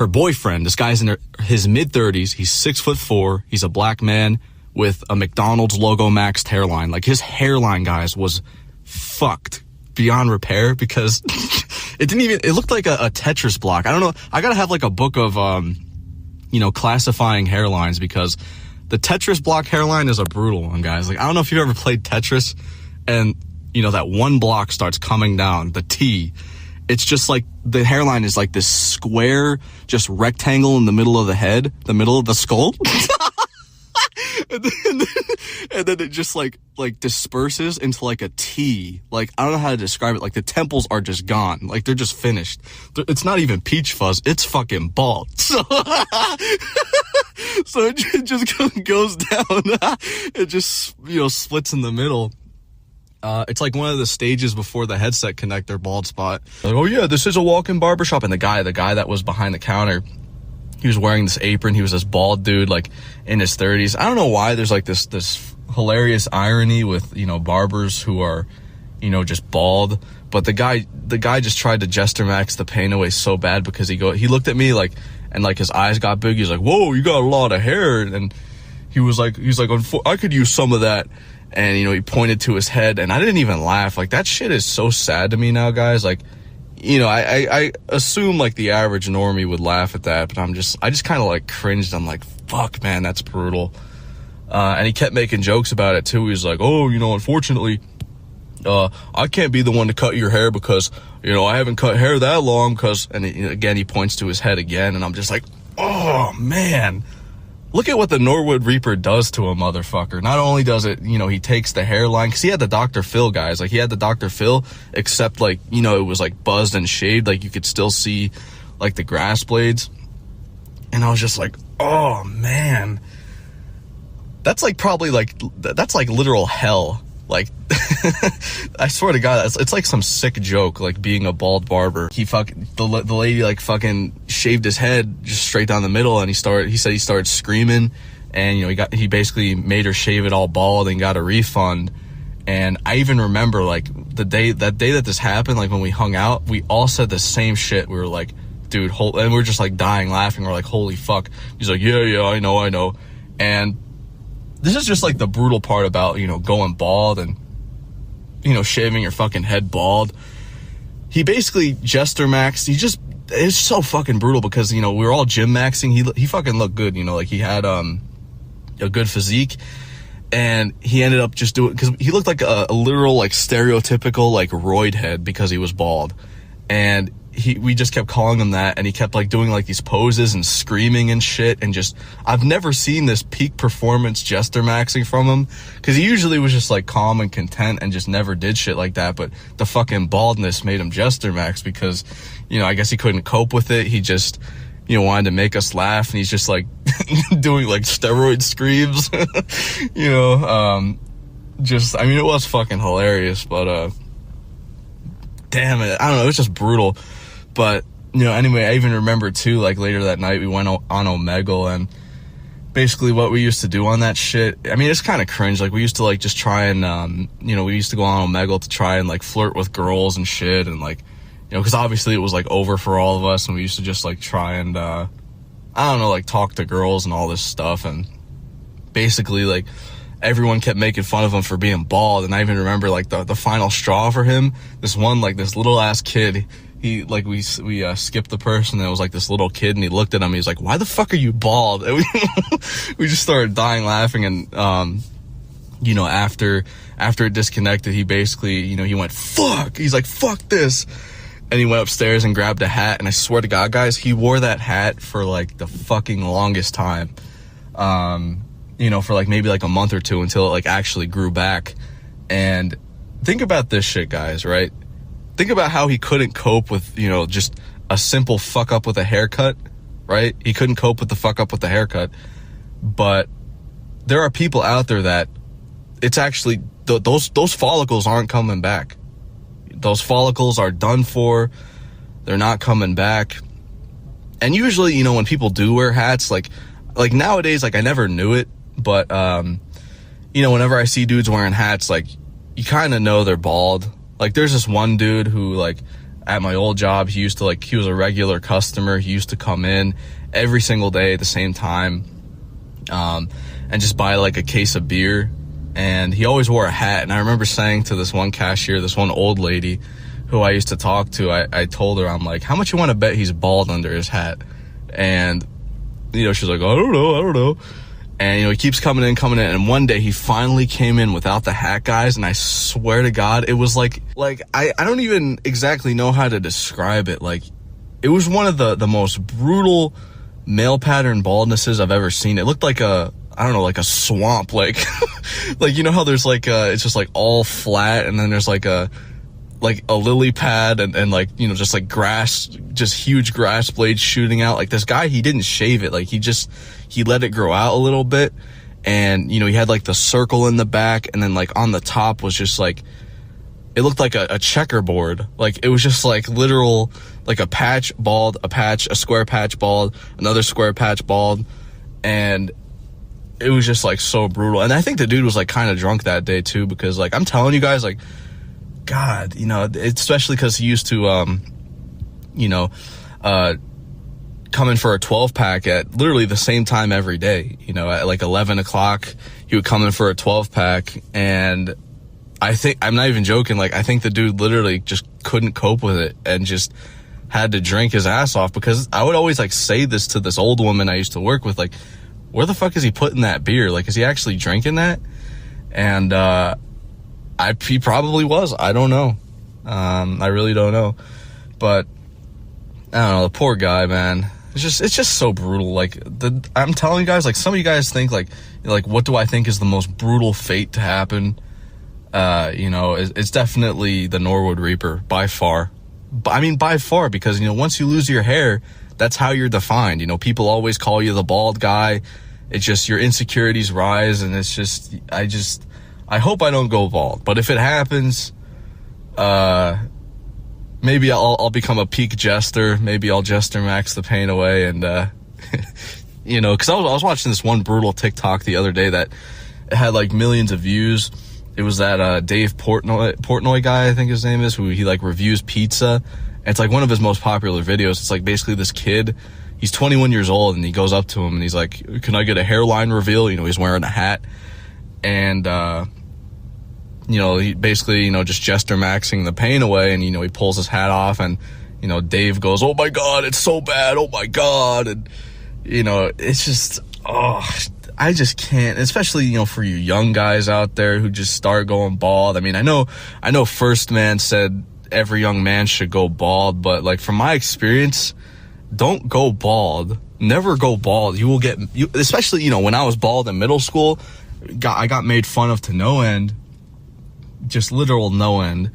her boyfriend, this guy's in his mid-30s. He's 6'4". He's a black man with a McDonald's logo maxed hairline. Like, his hairline, guys, was fucked beyond repair because it looked like a Tetris block. I don't know. I gotta have like a book of, classifying hairlines, because the Tetris block hairline is a brutal one, guys. Like, I don't know if you've ever played Tetris and, that one block starts coming down, the T. It's just like the hairline is like this square, just rectangle in the middle of the head, the middle of the skull. and then it just like disperses into like a T. Like, I don't know how to describe it. Like, the temples are just gone. Like, they're just finished. It's not even peach fuzz. It's fucking bald. So, so it just goes down. It just, splits in the middle. It's like one of the stages before the headset connector bald spot. Like, oh yeah, this is a walk-in barbershop. And the guy that was behind the counter, he was wearing this apron. He was this bald dude, like in his 30s. I don't know why there's like this hilarious irony with, barbers who are, just bald. But the guy just tried to Jestermaxx the pain away so bad, because he looked at me like, and like his eyes got big. He's like, whoa, you got a lot of hair. And he's like, I could use some of that. And, he pointed to his head, and I didn't even laugh. Like, that shit is so sad to me now, guys. Like, I assume like the average normie would laugh at that, but I just kind of like cringed. I'm like, fuck, man, that's brutal. And he kept making jokes about it too. He was like, oh, unfortunately, I can't be the one to cut your hair because, I haven't cut hair that long, and again, he points to his head again. And I'm just like, oh man. Look at what the Norwood Reaper does to a motherfucker. Not only does it, he takes the hairline, because he had the Dr. Phil, guys. Like, he had the Dr. Phil, except, like, it was, like, buzzed and shaved. Like, you could still see, like, the grass blades. And I was just like, oh, man. That's, like, probably, like, that's, like, literal hell. Like, I swear to God, it's like some sick joke, like being a bald barber. The lady like fucking shaved his head just straight down the middle, and he said he started screaming, and he basically made her shave it all bald and got a refund. And I even remember like that day that this happened, like when we hung out, we all said the same shit. We were like, dude, and we're just like dying laughing. We're like, holy fuck. He's like, yeah, I know. And this is just like the brutal part about, going bald and, shaving your fucking head bald. He basically Jestermaxxed. It's so fucking brutal because, we were all gym maxing. He fucking looked good, like he had, a good physique, and he ended up just doing, cause he looked like a literal, like stereotypical, like roid head because he was bald. And we just kept calling him that, and he kept like doing like these poses and screaming and shit, and just, I've never seen this peak performance Jestermaxxing from him, because he usually was just like calm and content and just never did shit like that. But the fucking baldness made him Jestermaxx because, I guess he couldn't cope with it. He just, wanted to make us laugh, and he's just like doing like steroid screams. It was fucking hilarious, but damn it, I don't know, it was just brutal. But, anyway, I even remember too, like later that night we went on Omegle, and basically what we used to do on that shit, it's kind of cringe. Like, we used to like just try and, we used to go on Omegle to try and like flirt with girls and shit, and like, because obviously it was like over for all of us, and we used to just like try and, I don't know, like talk to girls and all this stuff. And basically like everyone kept making fun of him for being bald. And I even remember like the final straw for him, this little ass kid, he like, we skipped the person, and it was like this little kid, and he looked at him, he was like, why the fuck are you bald? And we just started dying laughing. And after it disconnected, he basically, he went, fuck, he's like, fuck this. And he went upstairs and grabbed a hat, and I swear to God, guys, he wore that hat for like the fucking longest time. For like maybe like a month or two, until it like actually grew back. And think about this shit, guys, right? Think about how he couldn't cope with, just a simple fuck up with a haircut, right? He couldn't cope with the fuck up with the haircut. But there are people out there that it's actually, those follicles aren't coming back. Those follicles are done for. They're not coming back. And usually, when people do wear hats, like nowadays, like I never knew it, but, whenever I see dudes wearing hats, like you kind of know they're bald. Like there's this one dude who like, at my old job, he was a regular customer. He used to come in every single day at the same time, and just buy like a case of beer. And he always wore a hat. And I remember saying to this one cashier, this one old lady who I used to talk to, I told her, I'm like, how much you want to bet he's bald under his hat? And, you know, she's like, I don't know. And, you know, he keeps coming in. And one day he finally came in without the hat, guys. And I swear to God, it was like I don't even exactly know how to describe it. Like, it was one of the most brutal male pattern baldnesses I've ever seen. It looked like like a swamp. Like, like, you know how there's like, it's just like all flat. And then there's like a lily pad and like, you know, just like grass, just huge grass blades shooting out. Like, this guy, he didn't shave it. Like, he let it grow out a little bit. And, you know, he had like the circle in the back, and then like on the top was just like, it looked like a checkerboard. Like, it was just like literal, like a patch bald, a patch, a square patch bald, another square patch bald. And it was just like so brutal. And I think the dude was like kind of drunk that day too, because like, I'm telling you guys, like, God, you know, especially because he used to, you know, come in for a 12-pack at literally the same time every day. You know, at like 11 o'clock, he would come in for a 12-pack. And I think, I'm not even joking, like, I think the dude literally just couldn't cope with it and just had to drink his ass off. Because I would always like say this to this old woman I used to work with, like, where the fuck is he putting that beer? Like, is he actually drinking that? And, he probably was. I don't know. I really don't know. But I don't know. The poor guy, man. It's just so brutal. Like, I'm telling you guys, like, some of you guys think like, what do I think is the most brutal fate to happen? You know, it's definitely the Norwood Reaper by far. I mean, by far, because, you know, once you lose your hair, that's how you're defined. You know, people always call you the bald guy. It's just your insecurities rise, and it's just, I hope I don't go bald. But if it happens, maybe I'll become a peak jester. Maybe I'll Jestermaxx the pain away, and you know, because I was watching this one brutal TikTok the other day that had like millions of views. It was that Dave Portnoy guy, I think his name is, who he like reviews pizza. And it's like one of his most popular videos. It's like basically this kid, he's 21 years old, and he goes up to him and he's like, can I get a hairline reveal? You know, he's wearing a hat. And, you know, he basically, you know, just Jestermaxxing the pain away. And, you know, he pulls his hat off, and, you know, Dave goes, oh my God, it's so bad. Oh my God. And, you know, it's just, oh, I just can't, especially, you know, for you young guys out there who just start going bald. I mean, I know First Man said every young man should go bald, but like, from my experience, don't go bald. Never go bald. You will get, especially, you know, when I was bald in middle school, I got made fun of to no end. Just literal no end.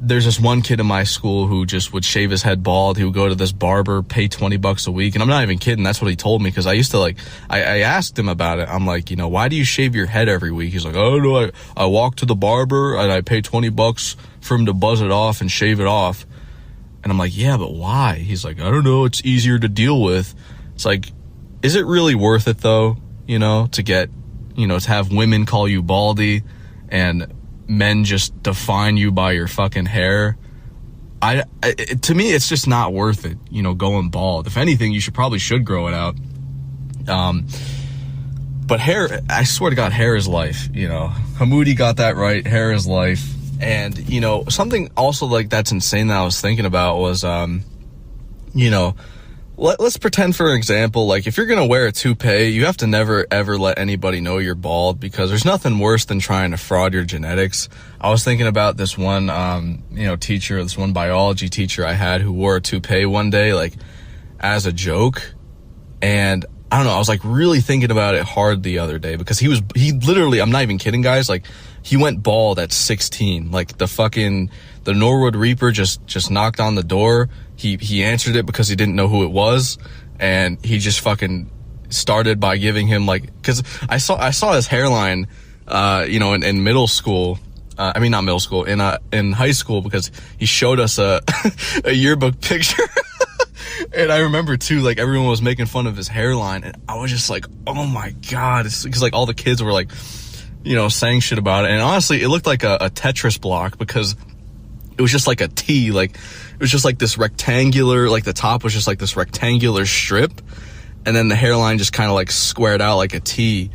There's this one kid in my school who just would shave his head bald. He would go to this barber, pay $20 a week. And I'm not even kidding. That's what he told me. Cause I used to like, I asked him about it. I'm like, you know, why do you shave your head every week? He's like, oh no, I walk to the barber and I pay $20 for him to buzz it off and shave it off. And I'm like, yeah, but why? He's like, I don't know. It's easier to deal with. It's like, is it really worth it though? You know, to get, you know, to have women call you baldy and men just define you by your fucking hair. To me, it's just not worth it, you know, going bald. If anything, you should grow it out. But hair, I swear to God, hair is life, you know. Hamoudi got that right. Hair is life. And, you know, something also like that's insane that I was thinking about was, you know, let's pretend, for example, like if you're going to wear a toupee, you have to never ever let anybody know you're bald, because there's nothing worse than trying to fraud your genetics. I was thinking about this one, you know, teacher, this one biology teacher I had who wore a toupee one day, like as a joke. And I don't know, I was like really thinking about it hard the other day, because he literally, I'm not even kidding, guys. Like, he went bald at 16. Like, the Norwood Reaper just knocked on the door. He answered it because he didn't know who it was, and he just fucking started by giving him like, cause I saw his hairline, you know, in middle school. I mean, not middle school, in high school, because he showed us a yearbook picture. And I remember too, like, everyone was making fun of his hairline, and I was just like, oh my God. It's because like all the kids were like, you know, saying shit about it. And honestly, it looked like a Tetris block, because it was just like a T, like it was just like this rectangular, like the top was just like this rectangular strip, and then the hairline just kind of like squared out like a T.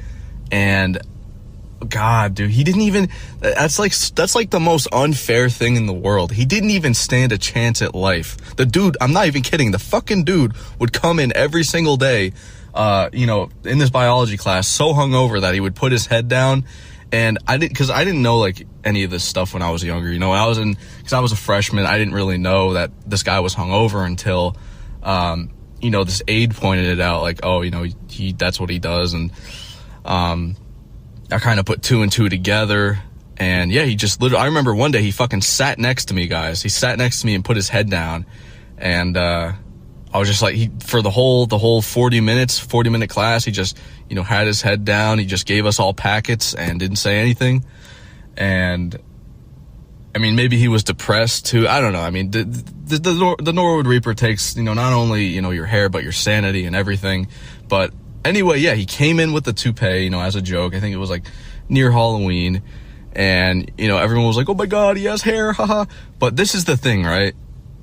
And God, dude, he didn't even, that's like the most unfair thing in the world. He didn't even stand a chance at life. The dude, I'm not even kidding, the fucking dude would come in every single day, you know, in this biology class, so hungover that he would put his head down. And I didn't know like any of this stuff when I was younger, you know. Because I was a freshman, I didn't really know that this guy was hungover until, you know, this aide pointed it out, like, oh, you know, that's what he does. And, I kind of put two and two together, and yeah, he just literally, I remember one day he fucking sat next to me, guys. He sat next to me and put his head down, and, I was just like, for the whole 40-minute class, he just, you know, had his head down. He just gave us all packets and didn't say anything. And I mean, maybe he was depressed too. I don't know. I mean, the Norwood Reaper takes, you know, not only, you know, your hair, but your sanity and everything. But anyway, yeah, he came in with the toupee, you know, as a joke. I think it was like near Halloween, and, you know, everyone was like, oh my God, he has hair, haha. But this is the thing, right?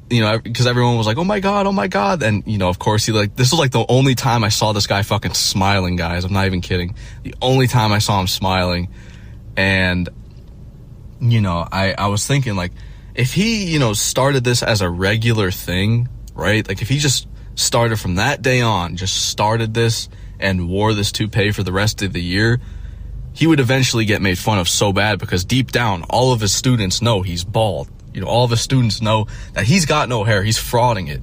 You know, because everyone was like, oh my God. And, you know, of course, this was like the only time I saw this guy fucking smiling, guys. I'm not even kidding. The only time I saw him smiling. And, you know, I was thinking, like, if he, you know, started this as a regular thing, right? Like, if he just started from that day on, just started this and wore this toupee for the rest of the year, he would eventually get made fun of so bad, because deep down, all of his students know he's bald. You know, all of his students know that he's got no hair. He's frauding it.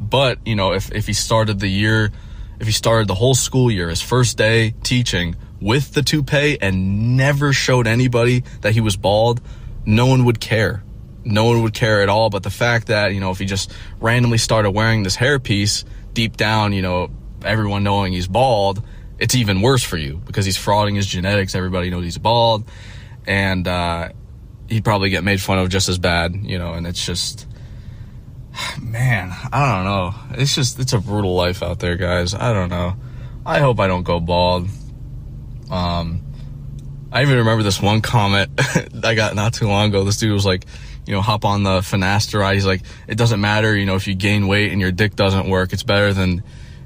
But, you know, if he started the whole school year, his first day teaching with the toupee, and never showed anybody that he was bald, no one would care. No one would care at all. But the fact that, you know, if he just randomly started wearing this hairpiece, deep down, you know, everyone knowing he's bald, it's even worse for you, because he's frauding his genetics. Everybody knows he's bald. And, he'd probably get made fun of just as bad, you know. And it's just, man, I don't know. It's a brutal life out there, guys. I don't know. I hope I don't go bald. I even remember this one comment I got not too long ago. This dude was like, you know, hop on the finasteride. He's like, it doesn't matter, you know, if you gain weight and your dick doesn't work, it's better than,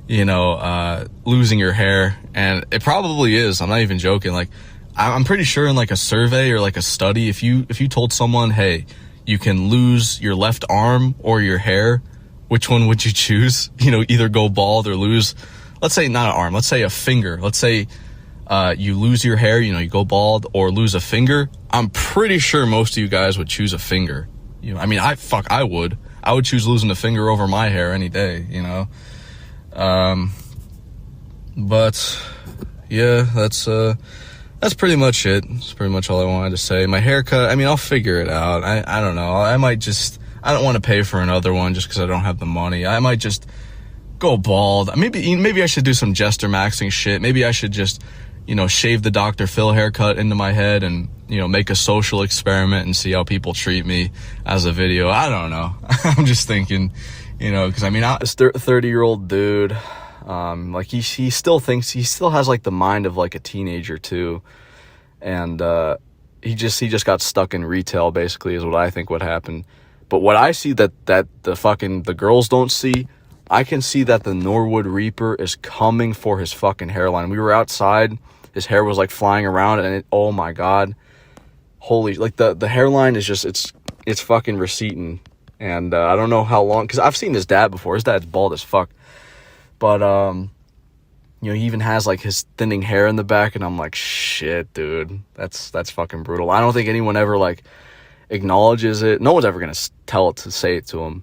you know, losing your hair. And it probably is. I'm not even joking. Like, I'm pretty sure in like a survey or like a study, if you told someone, hey, you can lose your left arm or your hair, which one would you choose? You know, either go bald or lose, let's say not an arm, let's say a finger. Let's say you lose your hair, you know, you go bald, or lose a finger. I'm pretty sure most of you guys would choose a finger. You know, I mean, I would choose losing a finger over my hair any day, you know. But yeah, that's pretty much it. That's pretty much all I wanted to say. My haircut, I mean, I'll figure it out. I don't know. I don't want to pay for another one just because I don't have the money. I might just go bald. Maybe I should do some Jestermaxxing shit. Maybe I should just, you know, shave the Dr. Phil haircut into my head and, you know, make a social experiment and see how people treat me as a video. I don't know. I'm just thinking, you know, because I mean, this 30-year-old dude, like he still has like the mind of like a teenager too. And, he just got stuck in retail, basically, is what I think would happen. But what I see that the girls don't see, I can see that the Norwood Reaper is coming for his fucking hairline. We were outside, his hair was like flying around, and oh my God, holy, like the hairline is just, it's fucking receding. And, I don't know how long, cause I've seen his dad before. His dad's bald as fuck. But, you know, he even has like his thinning hair in the back, and I'm like, shit, dude, that's fucking brutal. I don't think anyone ever like acknowledges it. No one's ever gonna say it to him.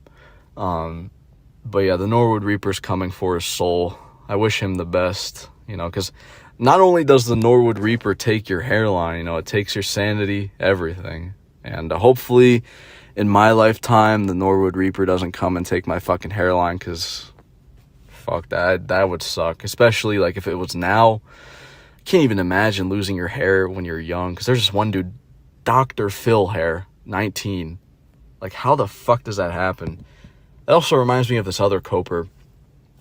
But yeah, the Norwood Reaper's coming for his soul. I wish him the best, you know, because not only does the Norwood Reaper take your hairline, you know, it takes your sanity, everything. And hopefully in my lifetime, the Norwood Reaper doesn't come and take my fucking hairline, because fuck, that would suck. Especially like if it was now. I can't even imagine losing your hair when you're young, because there's this one dude, Dr. Phil hair, 19. Like, how the fuck does that happen? That also reminds me of this other coper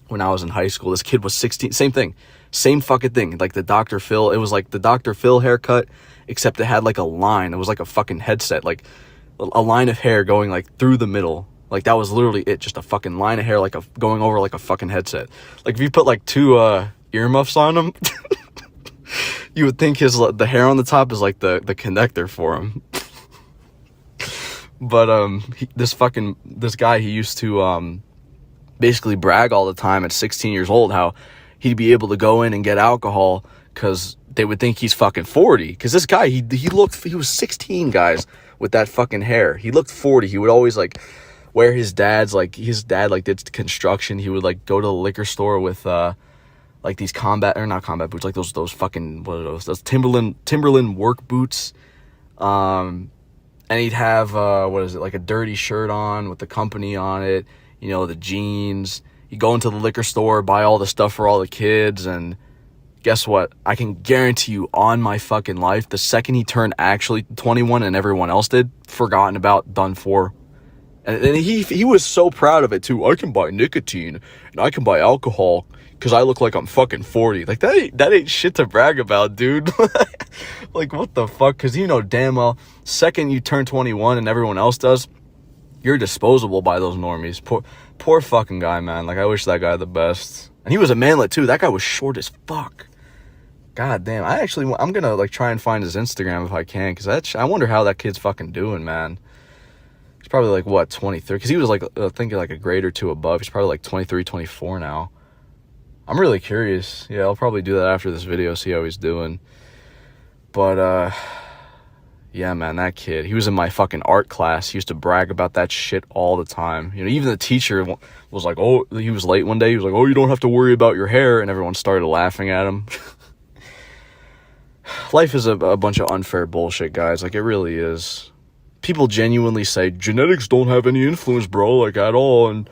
when I was in high school. This kid was 16, same thing, same fucking thing. Like the Dr. Phil, it was like the Dr. Phil haircut, except it had like a line. It was like a fucking headset. Like a line of hair going like through the middle. Like that was literally it, just a fucking line of hair, like going over like a fucking headset. Like if you put like two earmuffs on him, you would think the hair on the top is like the connector for him. But this guy, he used to basically brag all the time at 16 years old how he'd be able to go in and get alcohol because they would think he's fucking 40. Because this guy, he was 16, guys, with that fucking hair. He looked 40. He would always like wear his dad did construction. He would like go to the liquor store with like these not combat boots, like those fucking, what are those Timberland work boots. And he'd have like a dirty shirt on with the company on it, you know, the jeans. You go into the liquor store, buy all the stuff for all the kids, and guess what? I can guarantee you on my fucking life, the second he turned actually 21 and everyone else did, forgotten about, done for. And he was so proud of it too. I can buy nicotine and I can buy alcohol because I look like I'm fucking 40. Like that ain't shit to brag about, dude. Like what the fuck? Because you know damn well, second you turn 21 and everyone else does, you're disposable by those normies. Poor fucking guy, man. Like I wish that guy the best. And he was a manlet too. That guy was short as fuck. God damn. I'm gonna like try and find his Instagram if I can, because I wonder how that kid's fucking doing, man. He's probably like what, 23? Because he was like thinking like a grade or two above. He's probably like 23, 24 now. I'm really curious. Yeah, I'll probably do that after this video, see how he's doing. But yeah, man, that kid, he was in my fucking art class. He used to brag about that shit all the time. You know, even the teacher was like, oh, he was late one day. He was like, oh, you don't have to worry about your hair. And everyone started laughing at him. Life is a bunch of unfair bullshit, guys. Like, it really is. People genuinely say, genetics don't have any influence, bro, like, at all. And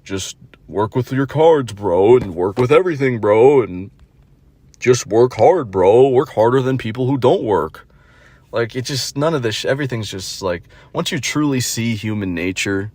just work with your cards, bro. And work with everything, bro. And just work hard, bro. Work harder than people who don't work. Like, it just, none of this, everything's just, like, once you truly see human nature,